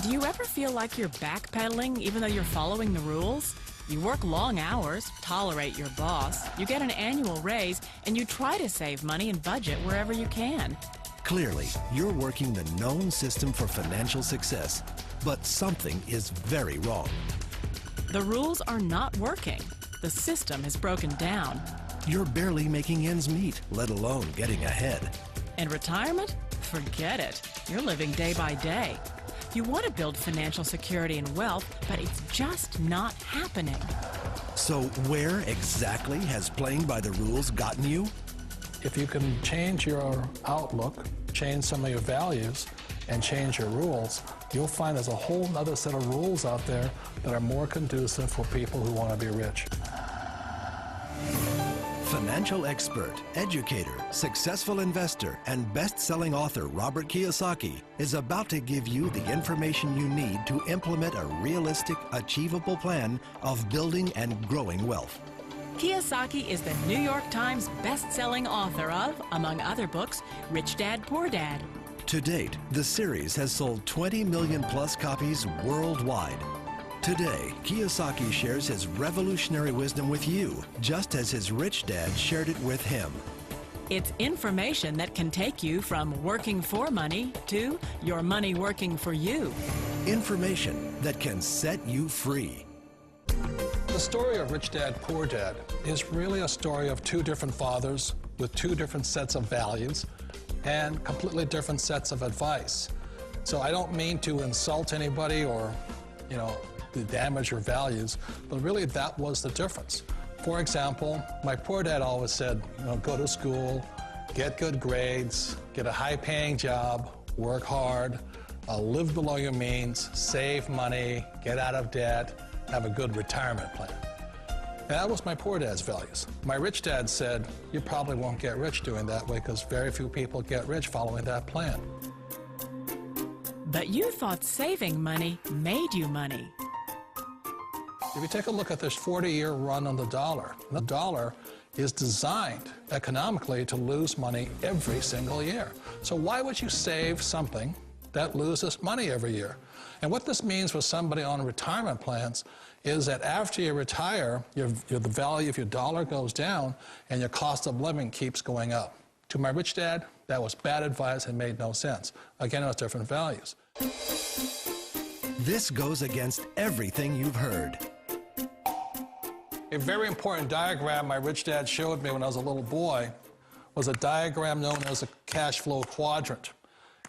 Do you ever feel like you're backpedaling even though you're following the rules? You work long hours, tolerate your boss, you get an annual raise, and you try to save money and budget wherever you can. Clearly, you're working the known system for financial success, but something is very wrong. The rules are not working. The system is broken down. You're barely making ends meet, let alone getting ahead. And retirement? Forget it. You're living day by day. You want to build financial security and wealth, but it's just not happening. So where exactly has playing by the rules gotten you? If you can change your outlook, change some of your values, and change your rules, you'll find there's a whole other set of rules out there that are more conducive for people who want to be rich. Financial expert, educator, successful investor, and best-selling author Robert Kiyosaki is about to give you the information you need to implement a realistic, achievable plan of building and growing wealth. Kiyosaki is the New York Times best-selling author of, among other books, Rich Dad, Poor Dad. To date, the series has sold 20 million plus copies worldwide. Today, Kiyosaki shares his revolutionary wisdom with you, just as his rich dad shared it with him. It's information that can take you from working for money to your money working for you. Information that can set you free. The story of Rich Dad, Poor Dad is really a story of two different fathers with two different sets of values and completely different sets of advice. So I don't mean to insult anybody or, to damage your values, but really that was the difference. For example, my poor dad always said, go to school, get good grades, get a high-paying job, work hard, live below your means, save money, get out of debt, have a good retirement plan. And that was my poor dad's values. My rich dad said, you probably won't get rich doing that way because very few people get rich following that plan. But you thought saving money made you money. If you take a look at this 40-year run on the dollar is designed economically to lose money every single year. So why would you save something that loses money every year? And what this means for somebody on retirement plans is that after you retire, the value of your dollar goes down and your cost of living keeps going up. To my rich dad, that was bad advice and made no sense. Again, it was different values. This goes against everything you've heard. A very important diagram my rich dad showed me when I was a little boy was a diagram known as a cash flow quadrant.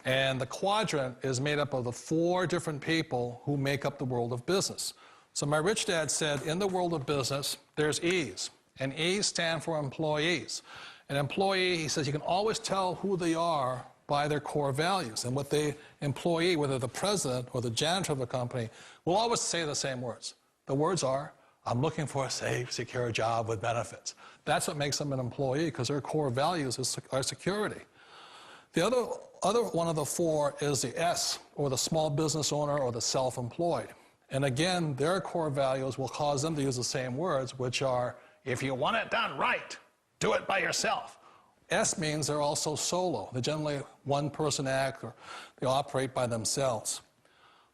And the quadrant is made up of the 4 different people who make up the world of business. So my rich dad said, in the world of business, there's E's, and E's stand for employees. An employee, he says, you can always tell who they are by their core values. And what the employee, whether the president or the janitor of the company, will always say the same words. The words are, I'm looking for a safe, secure job with benefits. That's what makes them an employee, because their core values are security. The other one of the 4 is the S, or the small business owner or the self-employed. And again, their core values will cause them to use the same words, which are, if you want it done right, do it by yourself. S means they're also solo. They're generally one-person act, or they operate by themselves.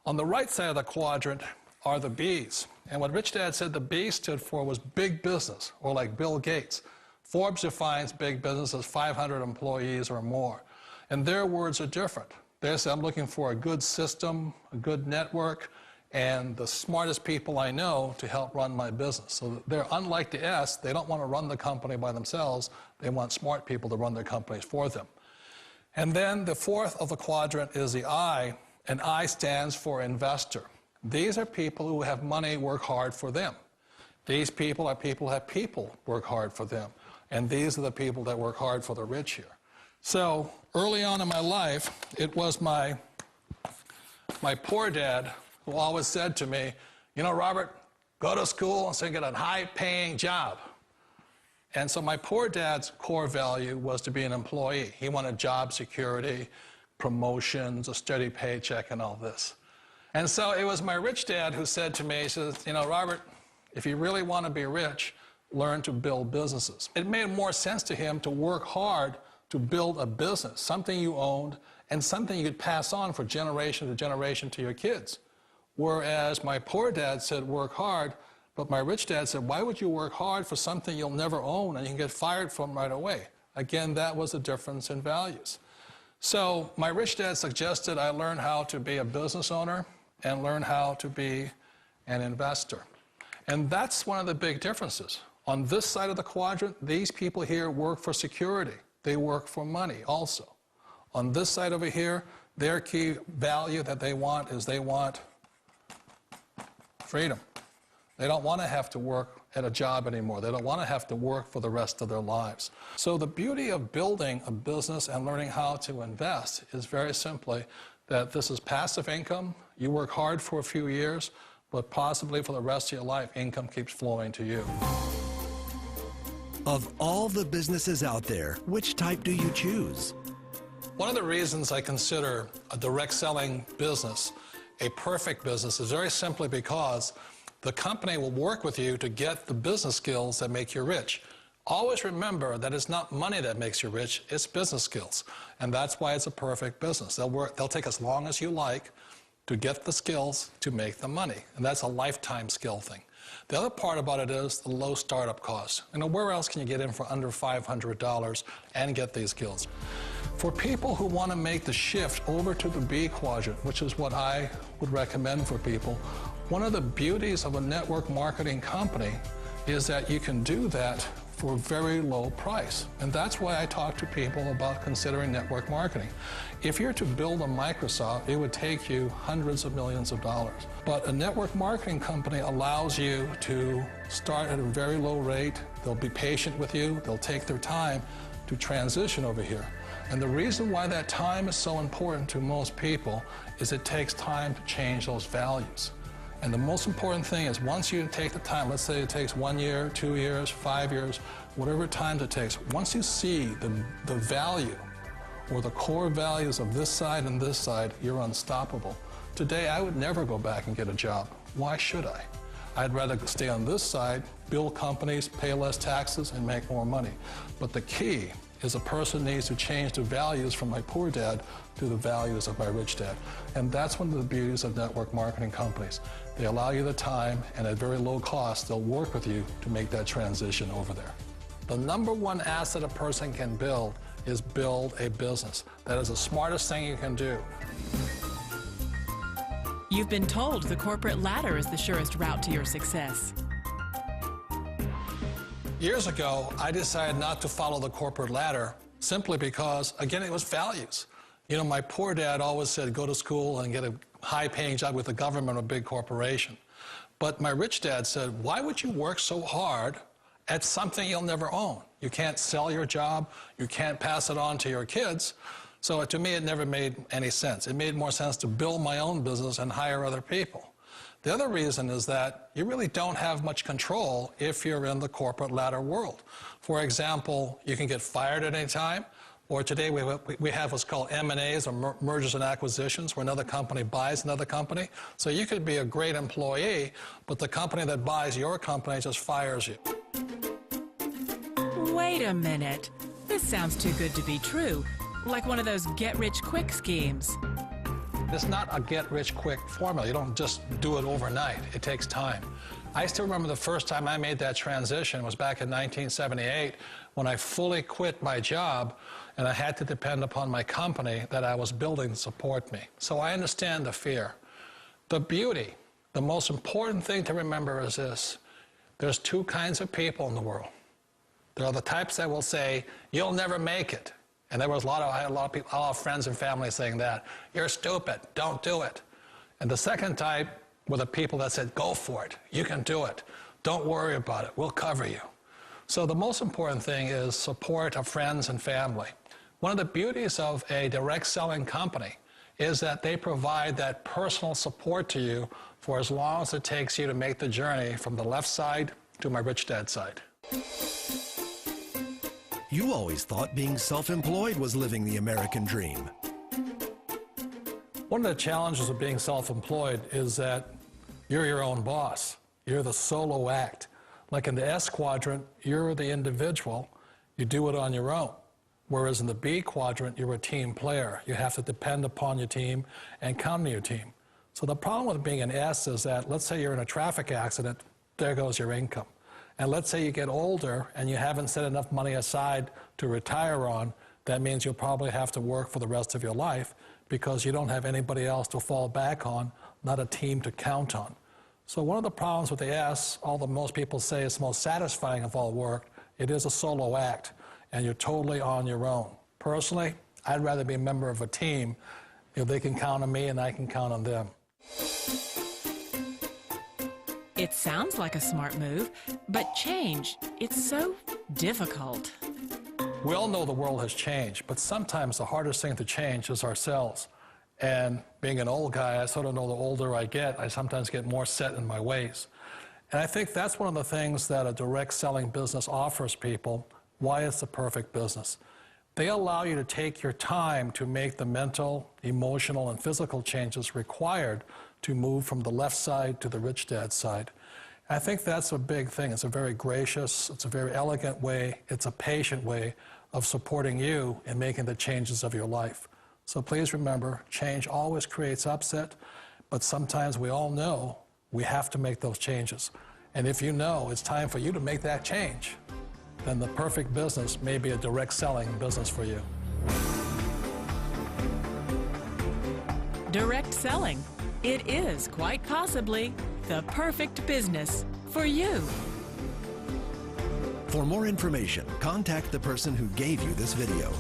On the right side of the quadrant are the B's. And what Rich Dad said the B stood for was big business, or like Bill Gates. Forbes defines big business as 500 employees or more. And their words are different. They say, I'm looking for a good system, a good network, and the smartest people I know to help run my business. So they're unlike the S. They don't want to run the company by themselves. They want smart people to run their companies for them. And then the 4th of the quadrant is the I, and I stands for investor. These are people who have money work hard for them. These people are people who have people work hard for them. And these are the people that work hard for the rich here. So early on in my life, it was my poor dad who always said to me, Robert, go to school and so you get a high-paying job. And so my poor dad's core value was to be an employee. He wanted job security, promotions, a steady paycheck, and all this. And so it was my rich dad who said to me, he says, Robert, if you really want to be rich, learn to build businesses. It made more sense to him to work hard to build a business, something you owned and something you could pass on for generation to generation to your kids. Whereas my poor dad said, work hard, but my rich dad said, why would you work hard for something you'll never own and you can get fired from right away? Again, that was a difference in values. So my rich dad suggested I learn how to be a business owner and learn how to be an investor. And that's one of the big differences. On this side of the quadrant, these people here work for security. They work for money also. On this side over here, their key value that they want is they want freedom. They don't want to have to work at a job anymore. They don't want to have to work for the rest of their lives. So the beauty of building a business and learning how to invest is very simply that this is passive income. You work hard for a few years, but possibly for the rest of your life, income keeps flowing to you. Of all the businesses out there, which type do you choose? One of the reasons I consider a direct selling business a perfect business is very simply because the company will work with you to get the business skills that make you rich. Always remember that it's not money that makes you rich, it's business skills. And that's why it's a perfect business. They'll take as long as you like to get the skills to make the money. And that's a lifetime skill thing. The other part about it is the low startup cost. You know, where else can you get in for under $500 and get these skills? For people who want to make the shift over to the B quadrant, which is what I would recommend for people, one of the beauties of a network marketing company is that you can do that for a very low price. And that's why I talk to people about considering network marketing. If you're to build a Microsoft, it would take you hundreds of millions of dollars. But a network marketing company allows you to start at a very low rate. They'll be patient with you. They'll take their time to transition over here. And the reason why that time is so important to most people is it takes time to change those values. And the most important thing is once you take the time, let's say it takes 1 year, 2 years, 5 years, whatever time it takes, once you see the value or the core values of this side and this side, you're unstoppable. Today, I would never go back and get a job. Why should I? I'd rather stay on this side, build companies, pay less taxes, and make more money. But the key is a person needs to change the values from my poor dad to the values of my rich dad. And that's one of the beauties of network marketing companies. They allow you the time, and at very low cost, they'll work with you to make that transition over there. The number one asset a person can build is build a business. That is the smartest thing you can do. You've been told the corporate ladder is the surest route to your success. Years ago, I decided not to follow the corporate ladder simply because, again, it was values. You know, my poor dad always said, go to school and get a high-paying job with the government or a big corporation. But my rich dad said, why would you work so hard at something you'll never own? You can't sell your job. You can't pass it on to your kids. So to me, it never made any sense. It made more sense to build my own business and hire other people. The other reason is that you really don't have much control if you're in the corporate ladder world. For example, you can get fired at any time, or today we have what's called M&As, or mergers and acquisitions, where another company buys another company. So you could be a great employee, but the company that buys your company just fires you. Wait a minute. This sounds too good to be true. Like one of those get-rich-quick schemes. It's not a get-rich-quick formula. You don't just do it overnight. It takes time. I still remember the first time I made that transition was back in 1978 when I fully quit my job and I had to depend upon my company that I was building to support me. So I understand the fear. The beauty, the most important thing to remember is this. There's two kinds of people in the world. There are the types that will say, you'll never make it. And there was I had a lot of people, a lot of friends and family saying that. You're stupid, don't do it. And the second type were the people that said, go for it, you can do it. Don't worry about it, we'll cover you. So the most important thing is support of friends and family. One of the beauties of a direct selling company is that they provide that personal support to you for as long as it takes you to make the journey from the left side to my rich dad side. You always thought being self-employed was living the American dream. One of the challenges of being self-employed is that you're your own boss. You're the solo act. Like in the S quadrant, you're the individual. You do it on your own. Whereas in the B quadrant, you're a team player. You have to depend upon your team and count on your team. So the problem with being an S is that, let's say you're in a traffic accident, there goes your income. And let's say you get older and you haven't set enough money aside to retire on, that means you'll probably have to work for the rest of your life because you don't have anybody else to fall back on, not a team to count on. So one of the problems with the S, although most people say it's the most satisfying of all work, it is a solo act, and you're totally on your own. Personally, I'd rather be a member of a team if they can count on me and I can count on them. It sounds like a smart move, but change, it's so difficult. We all know the world has changed, but sometimes the hardest thing to change is ourselves. And being an old guy, I sort of know the older I get, I sometimes get more set in my ways. And I think that's one of the things that a direct selling business offers people, why it's the perfect business. They allow you to take your time to make the mental, emotional, and physical changes required to move from the left side to the rich dad side. I think that's a big thing. It's a very gracious, it's a very elegant way, it's a patient way of supporting you in making the changes of your life. So please remember, change always creates upset, but sometimes we all know we have to make those changes. And if you know it's time for you to make that change, then the perfect business may be a direct selling business for you. Direct selling. It is quite possibly the perfect business for you. For more information, contact the person who gave you this video.